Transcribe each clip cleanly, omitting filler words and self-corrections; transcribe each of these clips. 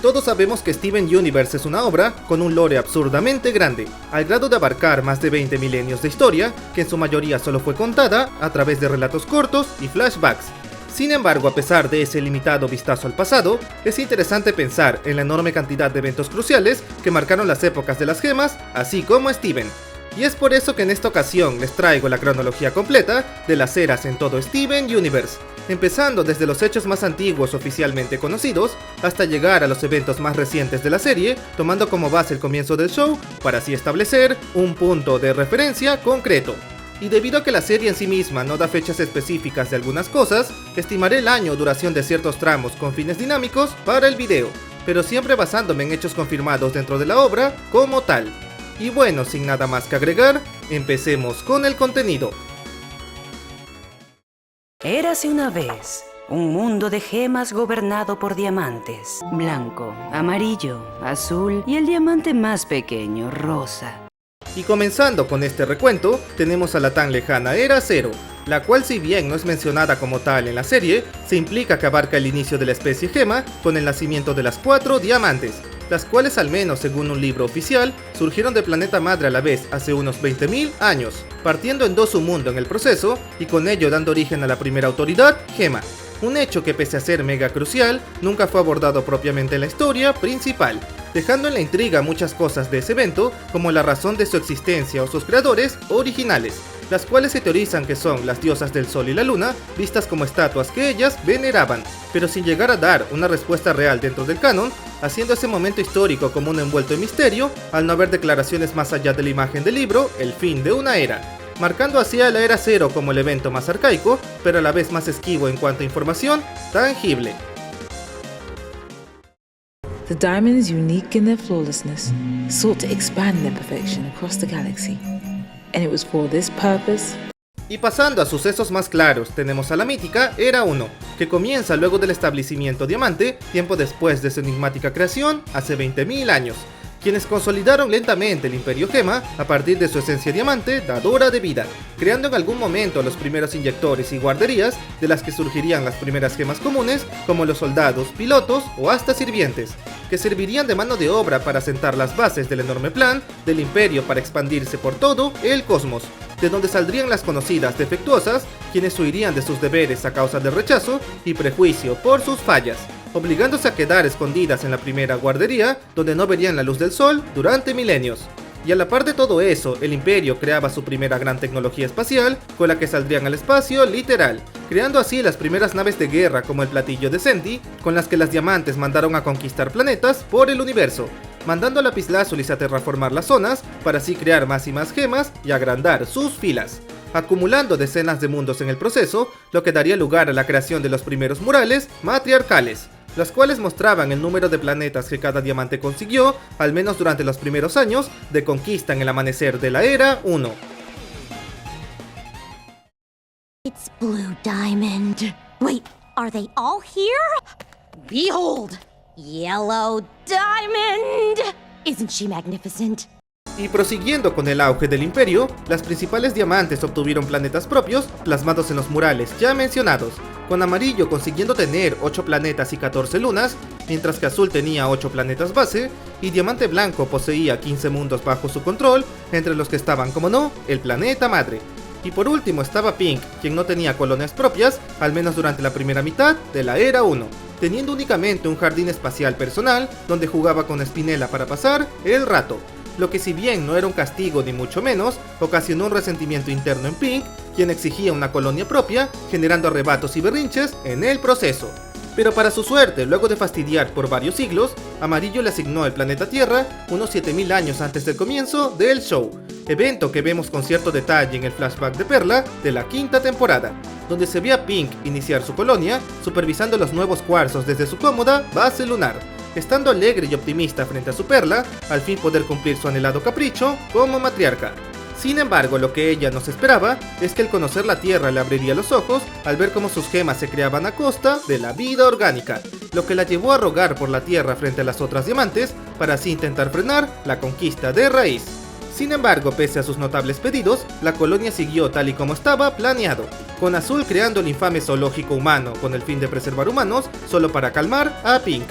Todos sabemos que Steven Universe es una obra con un lore absurdamente grande, al grado de abarcar más de 20 milenios de historia, que en su mayoría solo fue contada a través de relatos cortos y flashbacks. Sin embargo, a pesar de ese limitado vistazo al pasado, es interesante pensar en la enorme cantidad de eventos cruciales que marcaron las épocas de las gemas, así como a Steven. Y es por eso que en esta ocasión les traigo la cronología completa de las eras en todo Steven Universe, empezando desde los hechos más antiguos oficialmente conocidos, hasta llegar a los eventos más recientes de la serie, tomando como base el comienzo del show, para así establecer un punto de referencia concreto. Y debido a que la serie en sí misma no da fechas específicas de algunas cosas, estimaré el año o duración de ciertos tramos con fines dinámicos para el video, pero siempre basándome en hechos confirmados dentro de la obra como tal. Y bueno, sin nada más que agregar, empecemos con el contenido. Érase una vez un mundo de gemas gobernado por diamantes, blanco, amarillo, azul y el diamante más pequeño, rosa. Y comenzando con este recuento, tenemos a la tan lejana Era Zero, la cual si bien no es mencionada como tal en la serie, se implica que abarca el inicio de la especie gema con el nacimiento de las 4 diamantes, las cuales al menos según un libro oficial, surgieron del planeta madre a la vez hace unos 20.000 años, partiendo en dos su mundo en el proceso y con ello dando origen a la primera autoridad, Gema. Un hecho que pese a ser mega crucial, nunca fue abordado propiamente en la historia principal, dejando en la intriga muchas cosas de ese evento, como la razón de su existencia o sus creadores originales, las cuales se teorizan que son las diosas del sol y la luna, vistas como estatuas que ellas veneraban, pero sin llegar a dar una respuesta real dentro del canon, haciendo ese momento histórico como un envuelto en misterio, al no haber declaraciones más allá de la imagen del libro, el fin de una era, marcando así a la Era Zero como el evento más arcaico, pero a la vez más esquivo en cuanto a información tangible. The diamonds, unique in their flawlessness, sought to expand their perfection across the galaxy. And it was for this purpose. Y pasando a sucesos más claros, tenemos a la mítica Era 1, que comienza luego del establecimiento diamante, tiempo después de su enigmática creación, hace 20.000 años, quienes consolidaron lentamente el Imperio Gema a partir de su esencia diamante dadora de vida, creando en algún momento los primeros inyectores y guarderías de las que surgirían las primeras gemas comunes, como los soldados, pilotos o hasta sirvientes, que servirían de mano de obra para sentar las bases del enorme plan del Imperio para expandirse por todo el cosmos, de donde saldrían las conocidas defectuosas, quienes huirían de sus deberes a causa del rechazo y prejuicio por sus fallas, obligándose a quedar escondidas en la primera guardería, donde no verían la luz del sol durante milenios. Y a la par de todo eso, el Imperio creaba su primera gran tecnología espacial, con la que saldrían al espacio literal, creando así las primeras naves de guerra como el platillo de Senti, con las que las diamantes mandaron a conquistar planetas por el universo, mandando a Lapislázuli a terraformar las zonas, para así crear más y más gemas y agrandar sus filas, acumulando decenas de mundos en el proceso, lo que daría lugar a la creación de los primeros murales matriarcales, las cuales mostraban el número de planetas que cada diamante consiguió, al menos durante los primeros años de conquista en el amanecer de la Era 1. It's Blue Diamond. Wait, are they all here? Behold, Yellow Diamond! Isn't she magnificent? Y prosiguiendo con el auge del Imperio, las principales diamantes obtuvieron planetas propios plasmados en los murales ya mencionados, con Amarillo consiguiendo tener 8 planetas y 14 lunas, mientras que Azul tenía 8 planetas base, y Diamante Blanco poseía 15 mundos bajo su control, entre los que estaban, como no, el planeta madre. Y por último estaba Pink, quien no tenía colonias propias, al menos durante la primera mitad de la Era 1, teniendo únicamente un jardín espacial personal, donde jugaba con Spinella para pasar el rato, lo que si bien no era un castigo ni mucho menos, ocasionó un resentimiento interno en Pink, quien exigía una colonia propia, generando arrebatos y berrinches en el proceso. Pero para su suerte, luego de fastidiar por varios siglos, Amarillo le asignó el planeta Tierra unos 7000 años antes del comienzo del show, evento que vemos con cierto detalle en el flashback de Perla de la 5ª temporada, donde se ve a Pink iniciar su colonia, supervisando los nuevos cuarzos desde su cómoda base lunar, estando alegre y optimista frente a su Perla, al fin poder cumplir su anhelado capricho como matriarca. Sin embargo, lo que ella no se esperaba es que el conocer la Tierra le abriría los ojos al ver cómo sus gemas se creaban a costa de la vida orgánica, lo que la llevó a rogar por la Tierra frente a las otras diamantes para así intentar frenar la conquista de raíz. Sin embargo, pese a sus notables pedidos, la colonia siguió tal y como estaba planeado, con Azul creando el infame zoológico humano con el fin de preservar humanos solo para calmar a Pink,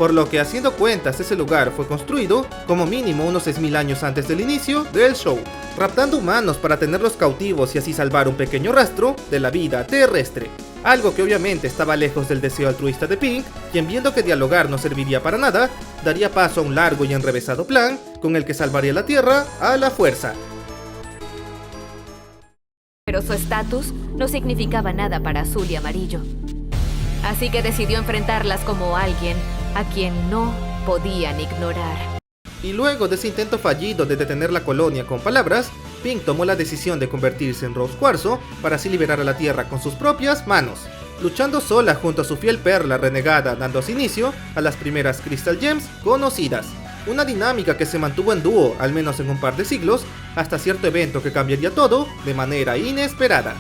por lo que haciendo cuentas ese lugar fue construido como mínimo unos 6000 años antes del inicio del show, raptando humanos para tenerlos cautivos y así salvar un pequeño rastro de la vida terrestre. Algo que obviamente estaba lejos del deseo altruista de Pink, quien viendo que dialogar no serviría para nada, daría paso a un largo y enrevesado plan con el que salvaría la Tierra a la fuerza. Pero su estatus no significaba nada para Azul y Amarillo. Así que decidió enfrentarlas como alguien a quien no podían ignorar. Y luego de ese intento fallido de detener la colonia con palabras, Pink tomó la decisión de convertirse en Rose Cuarzo para así liberar a la Tierra con sus propias manos, luchando sola junto a su fiel perla renegada, dando así inicio a las primeras Crystal Gems conocidas. Una dinámica que se mantuvo en dúo al menos en un par de siglos, hasta cierto evento que cambiaría todo de manera inesperada.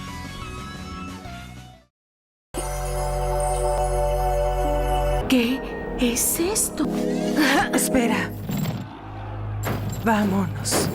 ¿Qué es esto? Espera. Vámonos.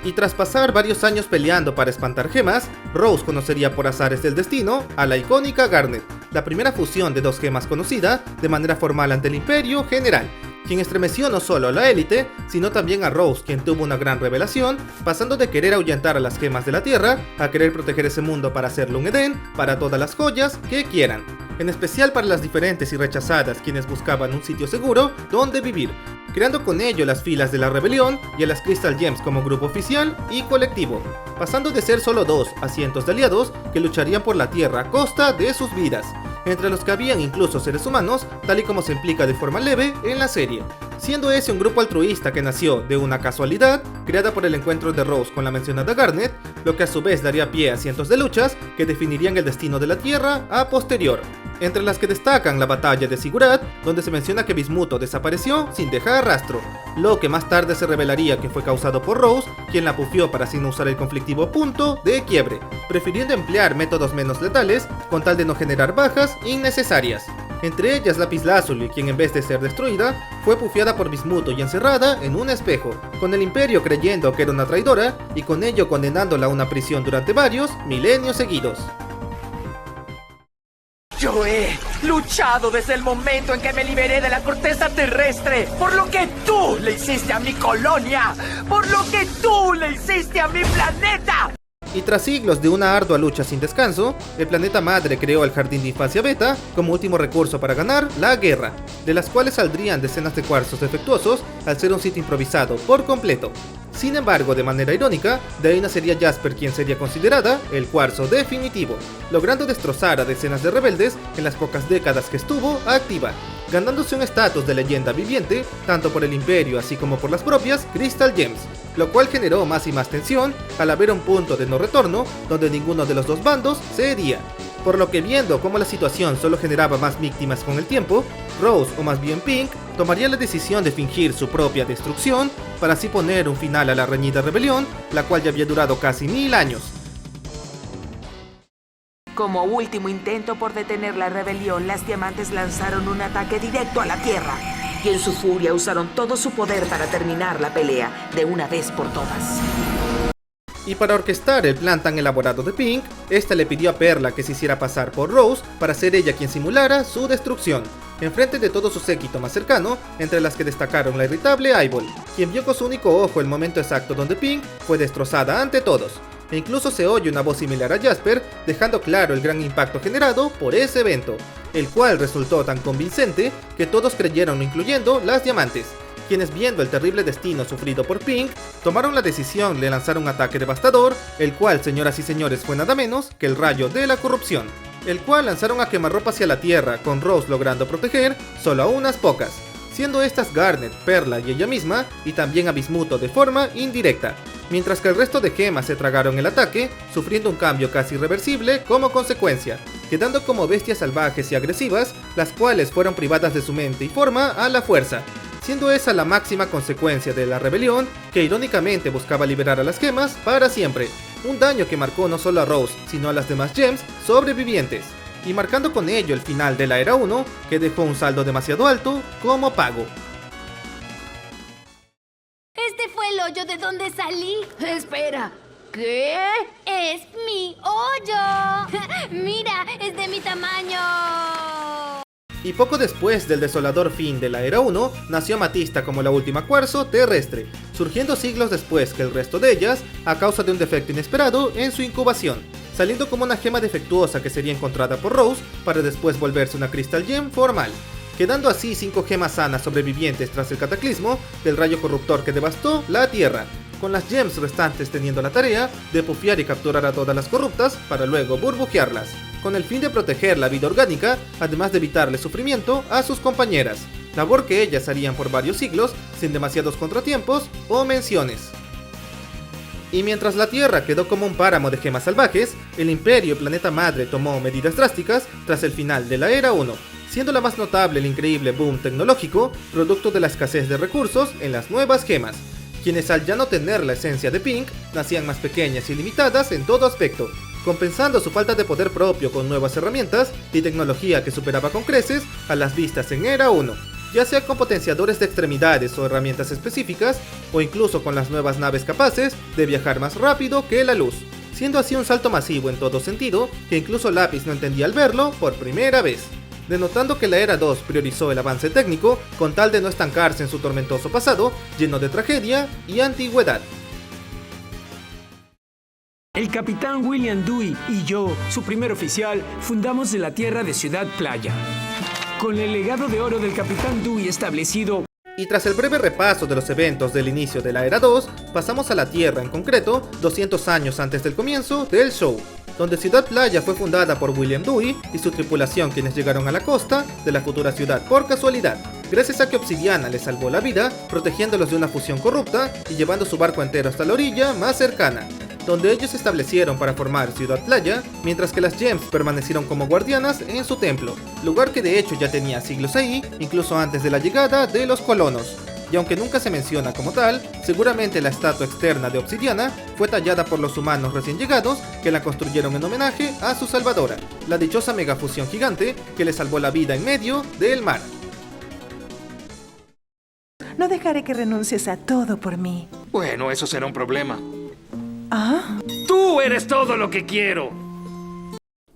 Y tras pasar varios años peleando para espantar gemas, Rose conocería por azares del destino a la icónica Garnet, la primera fusión de dos gemas conocida de manera formal ante el Imperio General, quien estremeció no solo a la élite, sino también a Rose, quien tuvo una gran revelación, pasando de querer ahuyentar a las gemas de la Tierra, a querer proteger ese mundo para hacerlo un Edén, para todas las joyas que quieran, en especial para las diferentes y rechazadas quienes buscaban un sitio seguro donde vivir, creando con ello las filas de la rebelión y a las Crystal Gems como grupo oficial y colectivo, pasando de ser solo 2 a cientos de aliados que lucharían por la Tierra a costa de sus vidas, entre los que habían incluso seres humanos, tal y como se implica de forma leve en la serie, siendo ese un grupo altruista que nació de una casualidad creada por el encuentro de Rose con la mencionada Garnet, lo que a su vez daría pie a cientos de luchas que definirían el destino de la Tierra a posterior, entre las que destacan la batalla de Sigurat, donde se menciona que Bismuto desapareció sin dejar rastro, lo que más tarde se revelaría que fue causado por Rose, quien la pufió para así no usar el conflictivo punto de quiebre, prefiriendo emplear métodos menos letales con tal de no generar bajas innecesarias. Entre ellas Lapislázuli, quien en vez de ser destruida, fue pufiada por Bismuto y encerrada en un espejo, con el Imperio creyendo que era una traidora y con ello condenándola a una prisión durante varios milenios seguidos. Yo he luchado desde el momento en que me liberé de la corteza terrestre, por lo que tú le hiciste a mi colonia, por lo que tú le hiciste a mi planeta. Y tras siglos de una ardua lucha sin descanso, el planeta madre creó el Jardín de Infancia Beta como último recurso para ganar la guerra, de las cuales saldrían decenas de cuarzos defectuosos al ser un sitio improvisado por completo. Sin embargo, de manera irónica, de ahí nacería Jasper, quien sería considerada el cuarzo definitivo, logrando destrozar a decenas de rebeldes en las pocas décadas que estuvo activa, ganándose un estatus de leyenda viviente tanto por el Imperio así como por las propias Crystal Gems, lo cual generó más y más tensión al haber un punto de no retorno donde ninguno de los dos bandos cedería. Por lo que viendo cómo la situación solo generaba más víctimas con el tiempo, Rose, o más bien Pink, tomaría la decisión de fingir su propia destrucción para así poner un final a la reñida rebelión, la cual ya había durado casi 1000 años. Como último intento por detener la rebelión, las diamantes lanzaron un ataque directo a la Tierra. Y en su furia usaron todo su poder para terminar la pelea de una vez por todas. Y para orquestar el plan tan elaborado de Pink, esta le pidió a Perla que se hiciera pasar por Rose para ser ella quien simulara su destrucción, enfrente de todo su séquito más cercano, entre las que destacaron la irritable Eyeball, quien vio con su único ojo el momento exacto donde Pink fue destrozada ante todos, e incluso se oye una voz similar a Jasper, dejando claro el gran impacto generado por ese evento, el cual resultó tan convincente que todos creyeron, incluyendo las diamantes, quienes viendo el terrible destino sufrido por Pink, tomaron la decisión de lanzar un ataque devastador, el cual, señoras y señores, fue nada menos que el rayo de la corrupción, el cual lanzaron a quemarropa hacia la Tierra, con Rose logrando proteger solo a unas pocas, siendo estas Garnet, Perla y ella misma, y también a Bismuto de forma indirecta, mientras que el resto de gemas se tragaron el ataque, sufriendo un cambio casi irreversible como consecuencia, quedando como bestias salvajes y agresivas, las cuales fueron privadas de su mente y forma a la fuerza, siendo esa la máxima consecuencia de la rebelión, que irónicamente buscaba liberar a las gemas para siempre, un daño que marcó no solo a Rose, sino a las demás gems sobrevivientes, y marcando con ello el final de la Era 1, que dejó un saldo demasiado alto como pago. Este fue el hoyo de donde salí. Espera, ¿qué? Es mi hoyo. Mira, es de mi tamaño. Y poco después del desolador fin de la Era 1, nació Amatista como la última cuarzo terrestre, surgiendo siglos después que el resto de ellas a causa de un defecto inesperado en su incubación, saliendo como una gema defectuosa que sería encontrada por Rose para después volverse una Crystal Gem formal, quedando así 5 gemas sanas sobrevivientes tras el cataclismo del rayo corruptor que devastó la Tierra, con las gems restantes teniendo la tarea de pufear y capturar a todas las corruptas para luego burbujearlas, con el fin de proteger la vida orgánica, además de evitarle sufrimiento a sus compañeras, labor que ellas harían por varios siglos sin demasiados contratiempos o menciones. Y mientras la Tierra quedó como un páramo de gemas salvajes, el Imperio Planeta Madre tomó medidas drásticas tras el final de la Era 1, siendo la más notable el increíble boom tecnológico, producto de la escasez de recursos en las nuevas gemas, quienes al ya no tener la esencia de Pink, nacían más pequeñas y limitadas en todo aspecto, compensando su falta de poder propio con nuevas herramientas y tecnología que superaba con creces a las vistas en Era 1, ya sea con potenciadores de extremidades o herramientas específicas, o incluso con las nuevas naves capaces de viajar más rápido que la luz, siendo así un salto masivo en todo sentido que incluso Lapis no entendía al verlo por primera vez, denotando que la Era 2 priorizó el avance técnico con tal de no estancarse en su tormentoso pasado lleno de tragedia y antigüedad. El capitán William Dewey y yo, su primer oficial, fundamos en la tierra de Ciudad Playa. Con el legado de oro del capitán Dewey establecido. Y tras el breve repaso de los eventos del inicio de la Era 2, pasamos a la Tierra en concreto 200 años antes del comienzo del show, donde Ciudad Playa fue fundada por William Dewey y su tripulación, quienes llegaron a la costa de la futura ciudad por casualidad, gracias a que Obsidiana les salvó la vida, protegiéndolos de una fusión corrupta y llevando su barco entero hasta la orilla más cercana, donde ellos se establecieron para formar Ciudad Playa, mientras que las Gems permanecieron como guardianas en su templo, lugar que de hecho ya tenía siglos ahí, incluso antes de la llegada de los colonos. Y aunque nunca se menciona como tal, seguramente la estatua externa de Obsidiana fue tallada por los humanos recién llegados que la construyeron en homenaje a su salvadora, la dichosa megafusión gigante que le salvó la vida en medio del mar. No dejaré que renuncies a todo por mí. Bueno, eso será un problema. ¿Ah? ¡Tú eres todo lo que quiero!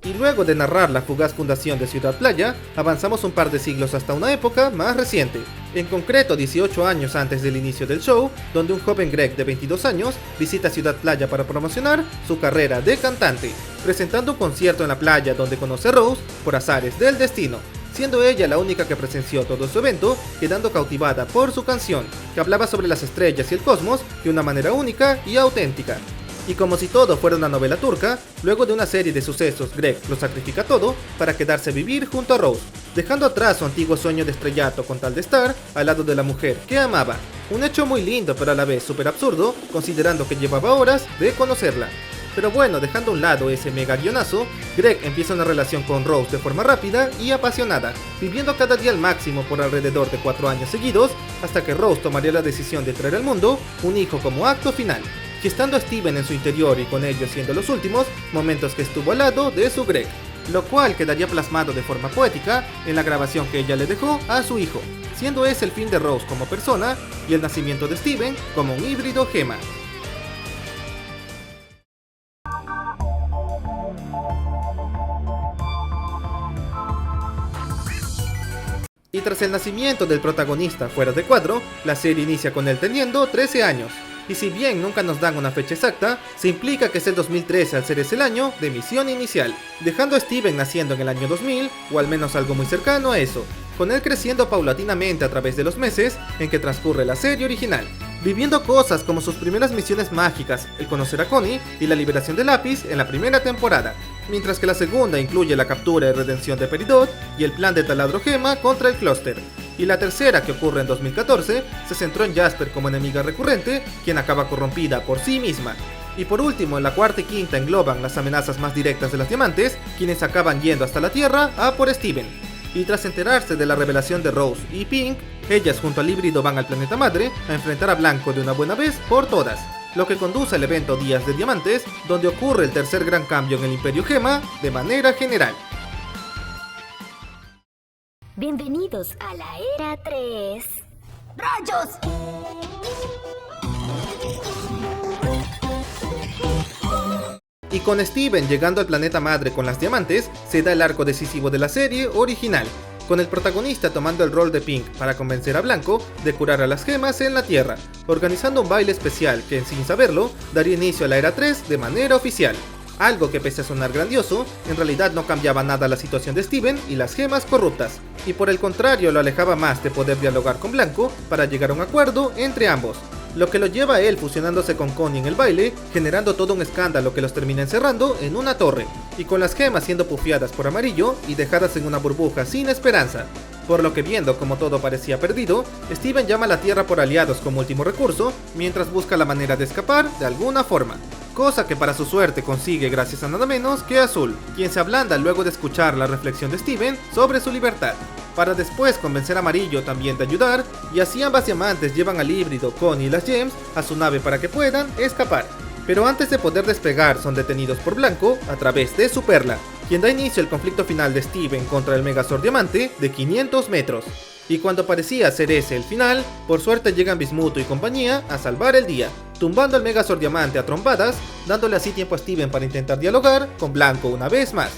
Y luego de narrar la fugaz fundación de Ciudad Playa, avanzamos un par de siglos hasta una época más reciente, en concreto 18 años antes del inicio del show, donde un joven Greg de 22 años visita Ciudad Playa para promocionar su carrera de cantante, presentando un concierto en la playa donde conoce a Rose por azares del destino, siendo ella la única que presenció todo su evento, quedando cautivada por su canción, que hablaba sobre las estrellas y el cosmos de una manera única y auténtica. Y como si todo fuera una novela turca, luego de una serie de sucesos, Greg lo sacrifica todo para quedarse a vivir junto a Rose, dejando atrás su antiguo sueño de estrellato con tal de estar al lado de la mujer que amaba. Un hecho muy lindo pero a la vez súper absurdo, considerando que llevaba horas de conocerla. Pero bueno, dejando a un lado ese mega guionazo, Greg empieza una relación con Rose de forma rápida y apasionada, viviendo cada día al máximo por alrededor de 4 años seguidos, hasta que Rose tomaría la decisión de traer al mundo un hijo como acto final, y estando Steven en su interior y con ellos siendo los últimos momentos que estuvo al lado de su Greg, lo cual quedaría plasmado de forma poética en la grabación que ella le dejó a su hijo, siendo ese el fin de Rose como persona y el nacimiento de Steven como un híbrido gema. Y tras el nacimiento del protagonista fuera de cuadro, la serie inicia con él teniendo 13 años. Y si bien nunca nos dan una fecha exacta, se implica que es el 2013 al ser ese el año de emisión inicial, dejando a Steven naciendo en el año 2000, o al menos algo muy cercano a eso, con él creciendo paulatinamente a través de los meses en que transcurre la serie original, viviendo cosas como sus primeras misiones mágicas, el conocer a Connie y la liberación de Lapis en la primera temporada, mientras que la segunda incluye la captura y redención de Peridot y el plan de taladro gema contra el Cluster. Y la tercera, que ocurre en 2014, se centró en Jasper como enemiga recurrente, quien acaba corrompida por sí misma. Y por último, en la cuarta y quinta engloban las amenazas más directas de las diamantes, quienes acaban yendo hasta la Tierra a por Steven. Y tras enterarse de la revelación de Rose y Pink, ellas junto al híbrido van al planeta madre a enfrentar a Blanco de una buena vez por todas, lo que conduce al evento Días de Diamantes, donde ocurre el tercer gran cambio en el Imperio Gema de manera general. Bienvenidos a la Era 3. ¡Rayos! Y con Steven llegando al planeta madre con las diamantes, se da el arco decisivo de la serie original, con el protagonista tomando el rol de Pink para convencer a Blanco de curar a las gemas en la Tierra, organizando un baile especial que, sin saberlo, daría inicio a la Era 3 de manera oficial. Algo que, pese a sonar grandioso, en realidad no cambiaba nada la situación de Steven y las gemas corruptas, y por el contrario lo alejaba más de poder dialogar con Blanco para llegar a un acuerdo entre ambos, lo que lo lleva a él fusionándose con Connie en el baile, generando todo un escándalo que los termina encerrando en una torre, y con las gemas siendo pufiadas por Amarillo y dejadas en una burbuja sin esperanza. Por lo que, viendo como todo parecía perdido, Steven llama a la Tierra por aliados como último recurso, mientras busca la manera de escapar de alguna forma. Cosa que para su suerte consigue gracias a nada menos que a Azul, quien se ablanda luego de escuchar la reflexión de Steven sobre su libertad, para después convencer a Amarillo también de ayudar, y así ambas diamantes llevan al híbrido Connie y las Gems a su nave para que puedan escapar. Pero antes de poder despegar son detenidos por Blanco a través de su perla, quien da inicio al conflicto final de Steven contra el Megazord Diamante de 500 metros. Y cuando parecía ser ese el final, por suerte llegan Bismuto y compañía a salvar el día, tumbando al Megazord Diamante a trompadas, dándole así tiempo a Steven para intentar dialogar con Blanco una vez más.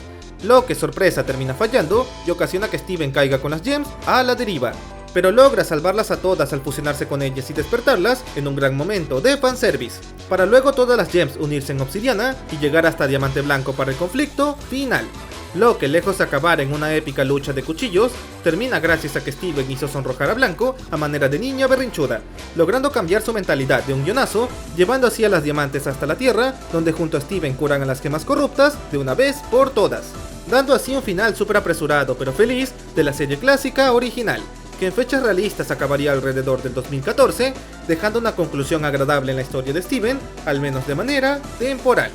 Lo que, sorpresa, termina fallando y ocasiona que Steven caiga con las Gems a la deriva, pero logra salvarlas a todas al fusionarse con ellas y despertarlas en un gran momento de fanservice, para luego todas las Gems unirse en Obsidiana y llegar hasta Diamante Blanco para el conflicto final. Lo que, lejos de acabar en una épica lucha de cuchillos, termina gracias a que Steven hizo sonrojar a Blanco a manera de niña berrinchuda, logrando cambiar su mentalidad de un guionazo, llevando así a las diamantes hasta la Tierra, donde junto a Steven curan a las gemas corruptas de una vez por todas, dando así un final súper apresurado pero feliz de la serie clásica original, que en fechas realistas acabaría alrededor del 2014, dejando una conclusión agradable en la historia de Steven, al menos de manera temporal.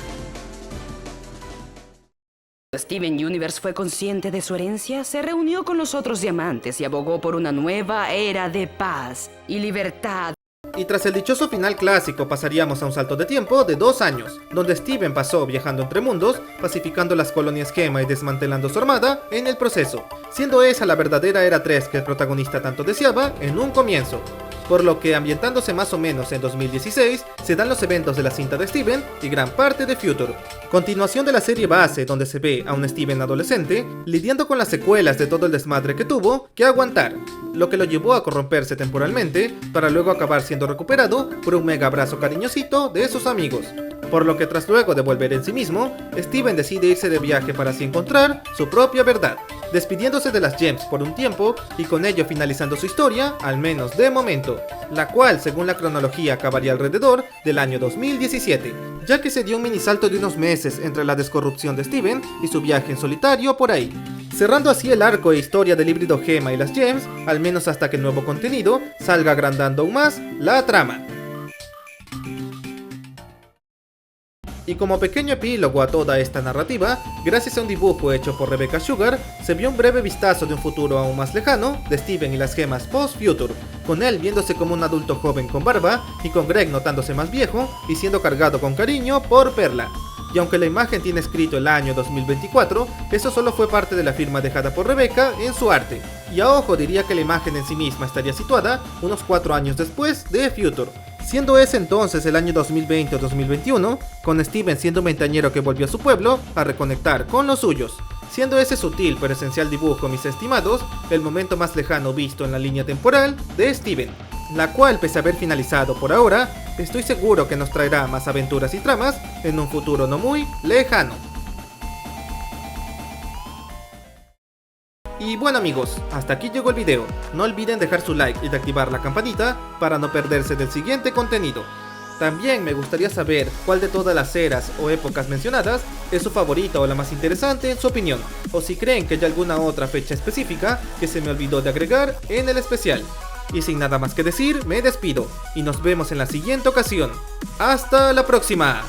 Steven Universe fue consciente de su herencia, se reunió con los otros diamantes y abogó por una nueva era de paz y libertad. Y tras el dichoso final clásico pasaríamos a un salto de tiempo de 2 años, donde Steven pasó viajando entre mundos, pacificando las colonias Gema y desmantelando su armada en el proceso, siendo esa la verdadera Era 3 que el protagonista tanto deseaba en un comienzo. Por lo que, ambientándose más o menos en 2016, se dan los eventos de la cinta de Steven y gran parte de Future, continuación de la serie base donde se ve a un Steven adolescente lidiando con las secuelas de todo el desmadre que tuvo que aguantar, lo que lo llevó a corromperse temporalmente para luego acabar siendo recuperado por un mega abrazo cariñosito de sus amigos. Por lo que, tras luego de volver en sí mismo, Steven decide irse de viaje para así encontrar su propia verdad, despidiéndose de las Gems por un tiempo y con ello finalizando su historia, al menos de momento, la cual según la cronología acabaría alrededor del año 2017, ya que se dio un mini salto de unos meses entre la descorrupción de Steven y su viaje en solitario por ahí, cerrando así el arco e historia del híbrido Gema y las Gems, al menos hasta que el nuevo contenido salga agrandando aún más la trama. Y como pequeño epílogo a toda esta narrativa, gracias a un dibujo hecho por Rebecca Sugar, se vio un breve vistazo de un futuro aún más lejano de Steven y las gemas post-Future, con él viéndose como un adulto joven con barba y con Greg notándose más viejo y siendo cargado con cariño por Perla. Y aunque la imagen tiene escrito el año 2024, eso solo fue parte de la firma dejada por Rebecca en su arte, y a ojo diría que la imagen en sí misma estaría situada unos 4 años después de Future, siendo ese entonces el año 2020 o 2021, con Steven siendo un veinteañero que volvió a su pueblo a reconectar con los suyos, siendo ese sutil pero esencial dibujo, mis estimados, el momento más lejano visto en la línea temporal de Steven, la cual, pese a haber finalizado por ahora, estoy seguro que nos traerá más aventuras y tramas en un futuro no muy lejano. Y bueno amigos, hasta aquí llegó el video. No olviden dejar su like y de activar la campanita para no perderse del siguiente contenido. También me gustaría saber cuál de todas las eras o épocas mencionadas es su favorita o la más interesante en su opinión, o si creen que hay alguna otra fecha específica que se me olvidó de agregar en el especial. Y sin nada más que decir, me despido y nos vemos en la siguiente ocasión. ¡Hasta la próxima!